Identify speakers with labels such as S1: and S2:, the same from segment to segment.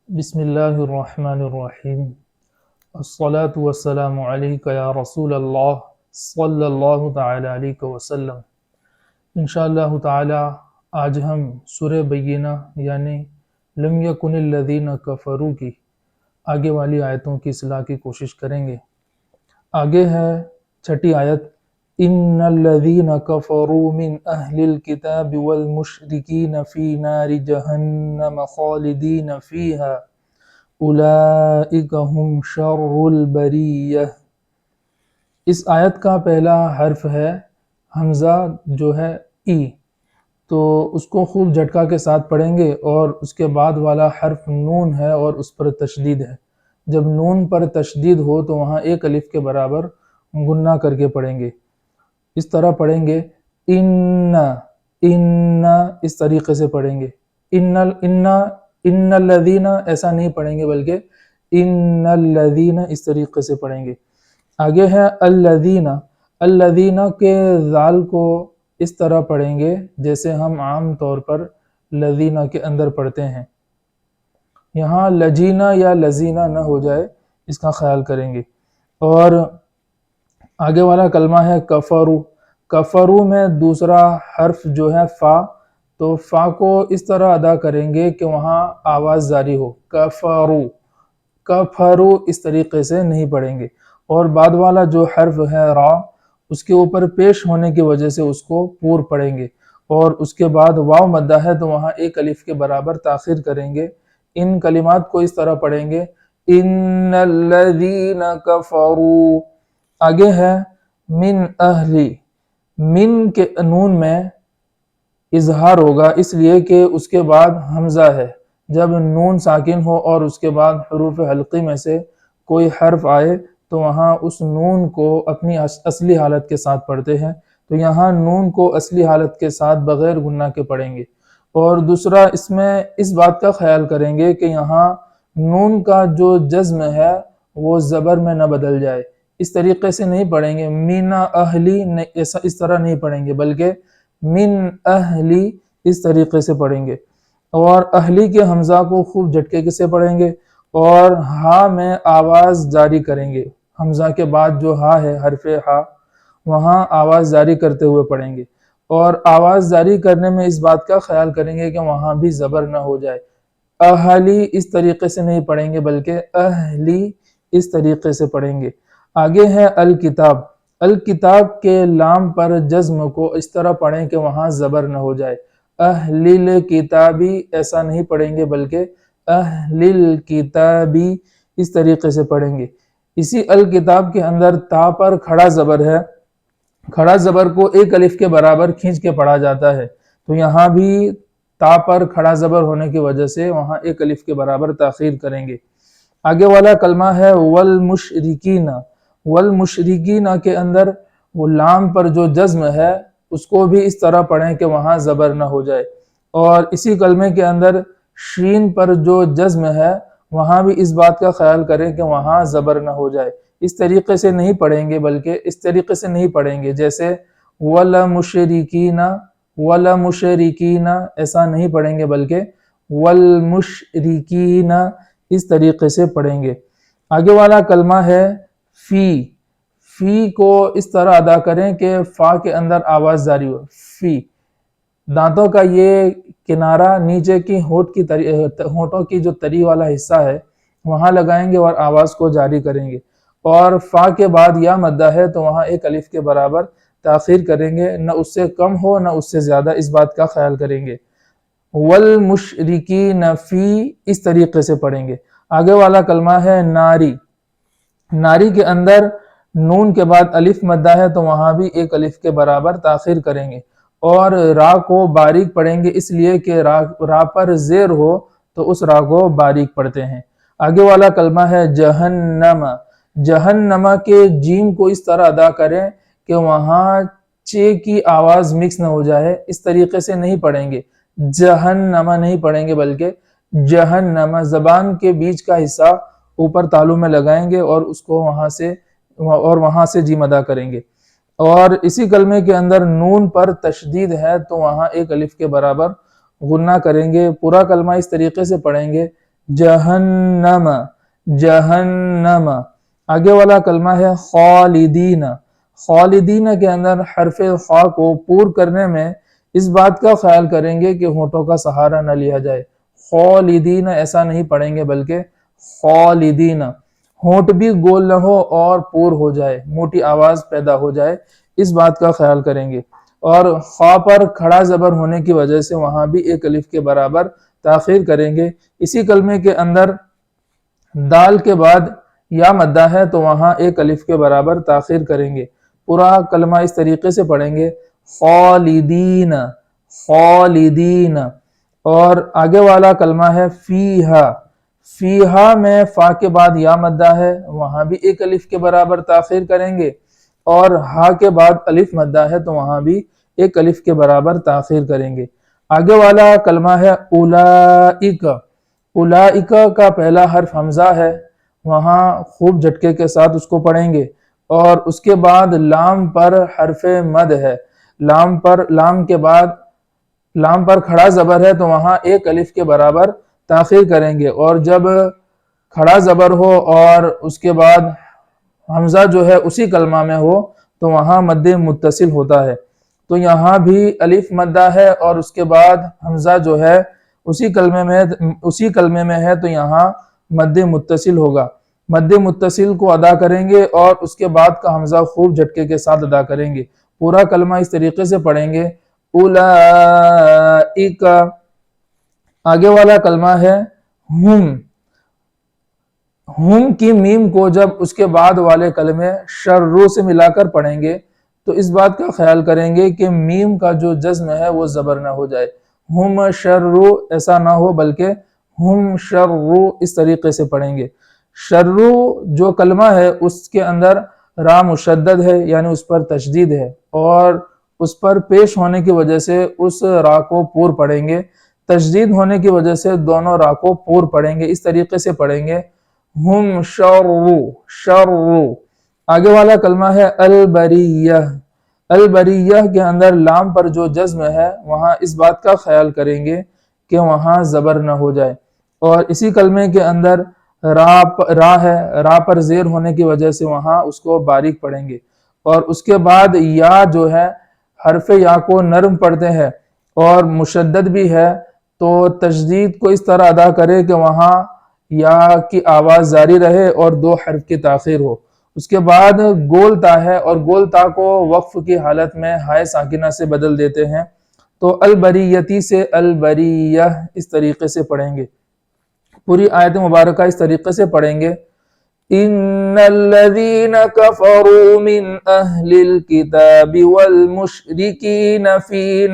S1: بسم اللہ الرحمن الرحیم الصلاة والسلام علیک یا رسول اللہ صلی اللہ تعالی علیہ وسلم۔ انشاءاللہ تعالی آج ہم سورہ بینہ یعنی لم یکن الذین کفروا کی آگے والی آیتوں کی اصلاح کی کوشش کریں گے۔ آگے ہے چھٹی آیت، ان الذین کفروا من اہل الکتاب والمشرکین فی نار جہنم خالدین فیہا اولئک ہم شر البریہ۔ اس آیت کا پہلا حرف ہے حمزہ جو ہے ای، تو اس کو خوب جھٹکا کے ساتھ پڑھیں گے، اور اس کے بعد والا حرف نون ہے اور اس پر تشدید ہے۔ جب نون پر تشدید ہو تو وہاں ایک الف کے برابر گنہ کر کے پڑھیں گے۔ اس طرح پڑھیں گے ان اس طریقے سے پڑھیں گے۔ ان الذین ایسا نہیں پڑھیں گے بلکہ ان الذین اس طریقے سے پڑھیں گے۔ آگے ہے الذین کے ذال کو اس طرح پڑھیں گے جیسے ہم عام طور پر لذینہ کے اندر پڑھتے ہیں۔ یہاں لجینہ یا لذینہ نہ ہو جائے، اس کا خیال کریں گے۔ اور آگے والا کلمہ ہے کفرو میں دوسرا حرف جو ہے فا، تو فا کو اس طرح ادا کریں گے کہ وہاں آواز جاری ہو، کفرو اس طریقے سے نہیں پڑھیں گے۔ اور بعد والا جو حرف ہے را، اس کے اوپر پیش ہونے کی وجہ سے اس کو پور پڑھیں گے، اور اس کے بعد واو مدہ ہے تو وہاں ایک الف کے برابر تاخیر کریں گے۔ ان کلمات کو اس طرح پڑھیں گے ان الذین کفروا۔ آگے ہے من اہلی، من کے نون میں اظہار ہوگا اس لیے کہ اس کے بعد حمزہ ہے۔ جب نون ساکن ہو اور اس کے بعد حروف حلقی میں سے کوئی حرف آئے تو وہاں اس نون کو اپنی اصلی حالت کے ساتھ پڑھتے ہیں، تو یہاں نون کو اصلی حالت کے ساتھ بغیر گنہ کے پڑھیں گے۔ اور دوسرا اس میں اس بات کا خیال کریں گے کہ یہاں نون کا جو جزم ہے وہ زبر میں نہ بدل جائے، اس طریقے سے نہیں پڑھیں گے من اہلی، اس طرح نہیں پڑھیں گے بلکہ من اہلی اس طریقے سے پڑھیں گے۔ اور اہلی کے حمزہ کو خوب جھٹکے سے پڑھیں گے، اور ہا میں آواز جاری کریں گے۔ حمزہ کے بعد جو ہا ہے حرف ہا، وہاں آواز جاری کرتے ہوئے پڑھیں گے، اور آواز جاری کرنے میں اس بات کا خیال کریں گے کہ وہاں بھی زبر نہ ہو جائے۔ اہلی اس طریقے سے نہیں پڑھیں گے بلکہ اہلی اس طریقے سے پڑھیں گے۔ آگے ہے الکتاب کے لام پر جزم کو اس طرح پڑھیں کہ وہاں زبر نہ ہو جائے۔ اہل کتابی ایسا نہیں پڑھیں گے بلکہ اہل کتابی اس طریقے سے پڑھیں گے۔ اسی الکتاب کے اندر تا پر کھڑا زبر ہے، کھڑا زبر کو ایک الف کے برابر کھینچ کے پڑھا جاتا ہے، تو یہاں بھی تا پر کھڑا زبر ہونے کی وجہ سے وہاں ایک الف کے برابر تاخیر کریں گے۔ آگے والا کلمہ ہے والمشرکین۔ والمشرکین کے اندر وہ لام پر جو جزم ہے اس کو بھی اس طرح پڑھیں کہ وہاں زبر نہ ہو جائے، اور اسی کلمے کے اندر شین پر جو جزم ہے وہاں بھی اس بات کا خیال کریں کہ وہاں زبر نہ ہو جائے۔ اس طریقے سے نہیں پڑھیں گے بلکہ اس طریقے سے نہیں پڑھیں گے جیسے والمشرکین، والمشرکین ایسا نہیں پڑھیں گے بلکہ والمشرکین اس طریقے سے پڑھیں گے۔ آگے والا کلمہ ہے فی کو اس طرح ادا کریں کہ فا کے اندر آواز جاری ہو، فی۔ دانتوں کا یہ کنارہ نیچے کی ہونٹوں کی جو تری والا حصہ ہے وہاں لگائیں گے اور آواز کو جاری کریں گے، اور فا کے بعد یا مدہ ہے تو وہاں ایک الف کے برابر تاخیر کریں گے، نہ اس سے کم ہو نہ اس سے زیادہ، اس بات کا خیال کریں گے۔ والمشرکین فی اس طریقے سے پڑھیں گے۔ آگے والا کلمہ ہے ناری۔ ناری کے اندر نون کے بعد الف مدہ ہے تو وہاں بھی ایک الف کے برابر تاخیر کریں گے، اور را کو باریک پڑھیں گے اس لیے کہ را پر زیر ہو تو اس را کو باریک پڑھتے ہیں۔ آگے والا کلمہ ہے جہنم۔ جہنم کے جیم کو اس طرح ادا کریں کہ وہاں چے کی آواز مکس نہ ہو جائے، اس طریقے سے نہیں پڑھیں گے، جہنم نہیں پڑھیں گے بلکہ جہنم۔ زبان کے بیچ کا حصہ اوپر تالو میں لگائیں گے اور اس کو وہاں سے جیم ادا کریں گے، اور اسی کلمے کے اندر نون پر تشدید ہے تو وہاں ایک الف کے برابر غنہ کریں گے۔ پورا کلمہ اس طریقے سے پڑھیں گے جہنم جہنم. آگے والا کلمہ ہے خالدین. خالدین کے اندر حرف خا کو پور کرنے میں اس بات کا خیال کریں گے کہ ہونٹوں کا سہارا نہ لیا جائے. خالدین ایسا نہیں پڑھیں گے بلکہ خالدین. ہونٹ بھی گول نہ ہو اور پور ہو جائے، موٹی آواز پیدا ہو جائے، اس بات کا خیال کریں گے. اور خا پر کھڑا زبر ہونے کی وجہ سے وہاں بھی ایک الف کے برابر تاخیر کریں گے. اسی کلمے کے اندر دال کے بعد یا مدہ ہے تو وہاں ایک الف کے برابر تاخیر کریں گے. پورا کلمہ اس طریقے سے پڑھیں گے خالدین خالدین. اور آگے والا کلمہ ہے فیہا. فیہا میں فا کے بعد یا مدہ ہے، وہاں بھی ایک الف کے برابر تاخیر کریں گے، اور ہا کے بعد الف مدہ ہے تو وہاں بھی ایک الف کے برابر تاخیر کریں گے. آگے والا کلمہ ہے اولئک. اولئک کا پہلا حرف حمزہ ہے، وہاں خوب جھٹکے کے ساتھ اس کو پڑھیں گے. اور اس کے بعد لام پر حرف مد ہے، لام کے بعد لام پر کھڑا زبر ہے تو وہاں ایک الف کے برابر تاخیر کریں گے. اور جب کھڑا زبر ہو اور اس کے بعد حمزہ جو ہے اسی کلمہ میں ہو تو وہاں مد متصل ہوتا ہے. تو یہاں بھی الف مدہ ہے اور اس کے بعد حمزہ جو ہے اسی کلمے میں ہے تو یہاں مد متصل ہوگا. مد متصل کو ادا کریں گے اور اس کے بعد کا حمزہ خوب جھٹکے کے ساتھ ادا کریں گے. پورا کلمہ اس طریقے سے پڑھیں گے اولئک. آگے والا کلمہ ہے ہم کی میم کو جب اس کے بعد والے کلمے شرو سے ملا کر پڑھیں گے تو اس بات کا خیال کریں گے کہ میم کا جو جزم ہے وہ زبر نہ ہو جائے. ہم شرو ایسا نہ ہو بلکہ ہم شرو اس طریقے سے پڑھیں گے. شرو جو کلمہ ہے اس کے اندر را مشدد ہے، یعنی اس پر تشدید ہے، اور اس پر پیش ہونے کی وجہ سے اس را کو پور پڑھیں گے. تشدید ہونے کی وجہ سے دونوں را کو پور پڑھیں گے. اس طریقے سے پڑھیں گے ہم شرو. آگے والا کلمہ ہے البریہ. البریہ کے اندر لام پر جو جزم ہے وہاں اس بات کا خیال کریں گے کہ وہاں زبر نہ ہو جائے. اور اسی کلمے کے اندر را ہے، را پر زیر ہونے کی وجہ سے وہاں اس کو باریک پڑھیں گے. اور اس کے بعد یا جو ہے حرف یا کو نرم پڑھتے ہیں اور مشدد بھی ہے تو تشدید کو اس طرح ادا کرے کہ وہاں یا کی آواز جاری رہے اور دو حرف کی تاخیر ہو. اس کے بعد گول تا ہے اور گول تا کو وقف کی حالت میں ہائے ساکنہ سے بدل دیتے ہیں تو البریتی سے البریہ اس طریقے سے پڑھیں گے. پوری آیت مبارکہ اس طریقے سے پڑھیں گے ان الذين كفروا من اهل الكتاب والمشركين في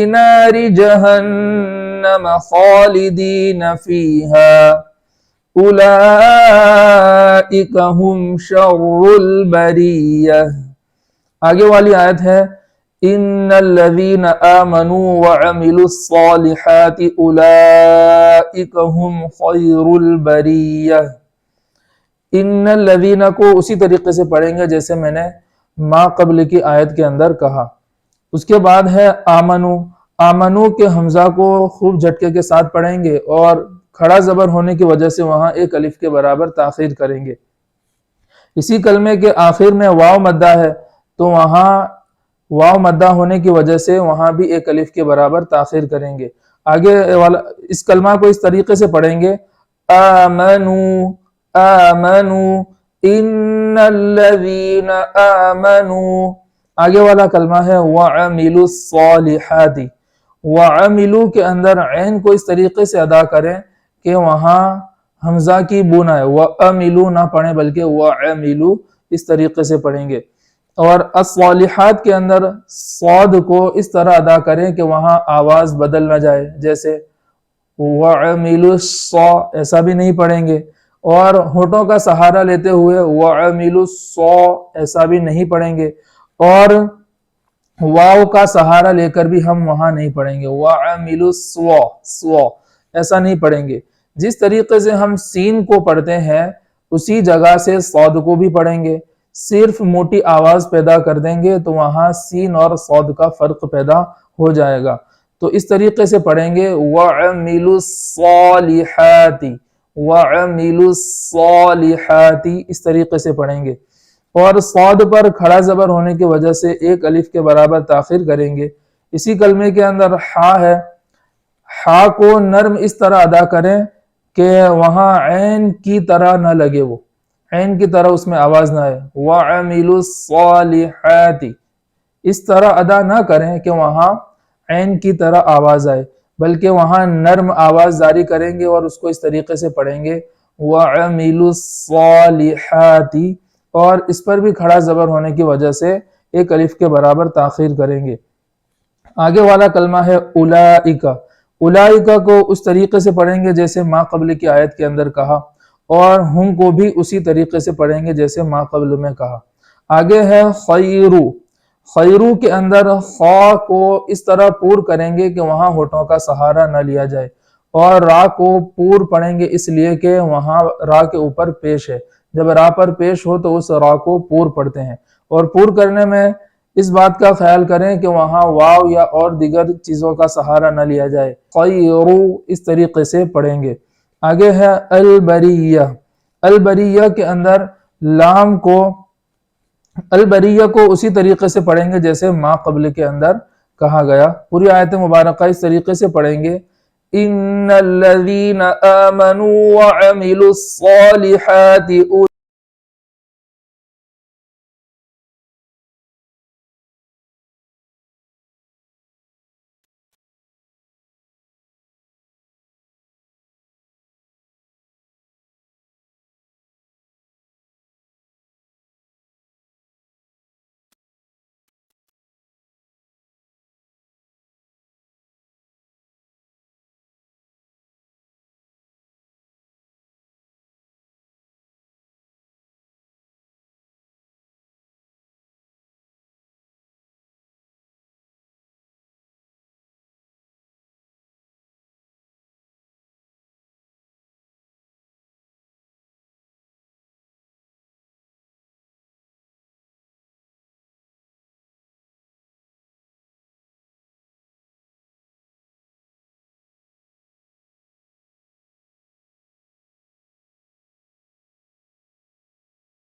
S1: نار جهنم خالدين فيها اولئك هم شر البرية. آگے والی آیت ہے ان الذين آمنوا وعملوا الصالحات اولئك هم خير البرية. ان الذين کو اسی طریقے سے پڑھیں گے جیسے میں نے ما قبل کی آیت کے اندر کہا. اس کے بعد ہے آمنو کے حمزہ کو خوب جھٹکے کے ساتھ پڑھیں گے اور کھڑا زبر ہونے کی وجہ سے وہاں ایک الف کے برابر تاخیر کریں گے. اسی کلمے کے آخر میں واو مدہ ہے تو وہاں واو مدہ ہونے کی وجہ سے وہاں بھی ایک الف کے برابر تاخیر کریں گے. آگے والا اس کلمہ کو اس طریقے سے پڑھیں گے آمنو ان الذین آمنو. آگے والا کلمہ ہے وَعَمِلُوا الصَّالِحَاتِ. وَعَمِلُوا کے اندر عین کو اس طریقے سے ادا کریں کہ وہاں حمزہ کی بو نہ ہے، وَعَمِلُوا نہ پڑھیں بلکہ وَعَمِلُوا اس طریقے سے پڑھیں گے. اور الصالحات کے اندر صاد کو اس طرح ادا کریں کہ وہاں آواز بدل نہ جائے، جیسے وَعَمِلُوا الصَّا ایسا بھی نہیں پڑھیں گے، اور ہونٹوں کا سہارا لیتے ہوئے وَعَمِلُوا الصَّا ایسا بھی نہیں پڑھیں گے، اور واو کا سہارا لے کر بھی ہم وہاں نہیں پڑھیں گے وَعَمِلُوا الصَّا ایسا نہیں پڑھیں گے. جس طریقے سے ہم سین کو پڑھتے ہیں اسی جگہ سے صاد کو بھی پڑھیں گے، صرف موٹی آواز پیدا کر دیں گے تو وہاں سین اور صاد کا فرق پیدا ہو جائے گا. تو اس طریقے سے پڑھیں گے وَعَمِلُوا الصَّالِحَاتِ، وَعَمِلُوا الصَّالِحَاتِ، اس طریقے سے پڑھیں گے۔ اور صاد پر کھڑا زبر ہونے کی وجہ سے ایک الف کے برابر تاخیر کریں گے۔ اسی کلمے کے اندر ہا ہے، ہا کو نرم اس طرح ادا کریں کہ وہاں عین کی طرح نہ لگے، وہ عین کی طرح اس میں آواز نہ آئے۔ وَعَمِلُوا الصَّالِحَاتِ، اس طرح ادا نہ کریں کہ وہاں عین کی طرح آواز آئے، بلکہ وہاں نرم آواز جاری کریں گے اور اس کو اس طریقے سے پڑھیں گے وَعَمِلُوا الصَّالِحَاتِ، اور اس پر بھی کھڑا زبر ہونے کی وجہ سے ایک الف کے برابر تاخیر کریں گے۔ آگے والا کلمہ ہے اولئک، اولئک کو اس طریقے سے پڑھیں گے جیسے ما قبل کی آیت کے اندر کہا، اور ہم کو بھی اسی طریقے سے پڑھیں گے جیسے ما قبل میں کہا۔ آگے ہے خیرو، خیرو کے اندر خا کو اس طرح پور کریں گے کہ وہاں ہونٹوں کا سہارا نہ لیا جائے، اور را کو پور پڑھیں گے اس لیے کہ وہاں را کے اوپر پیش ہے، جب را پر پیش ہو تو اس را کو پور پڑھتے ہیں، اور پور کرنے میں اس بات کا خیال کریں کہ وہاں واو یا اور دیگر چیزوں کا سہارا نہ لیا جائے۔ خیرو اس طریقے سے پڑھیں گے۔ آگے ہے البریہ، البریہ کے اندر لام کو، البریہ کو اسی طریقے سے پڑھیں گے جیسے ما قبل کے اندر کہا گیا۔ پوری آیت مبارکہ اس طریقے سے پڑھیں گے ان الذین آمنوا وعملوا الصالحات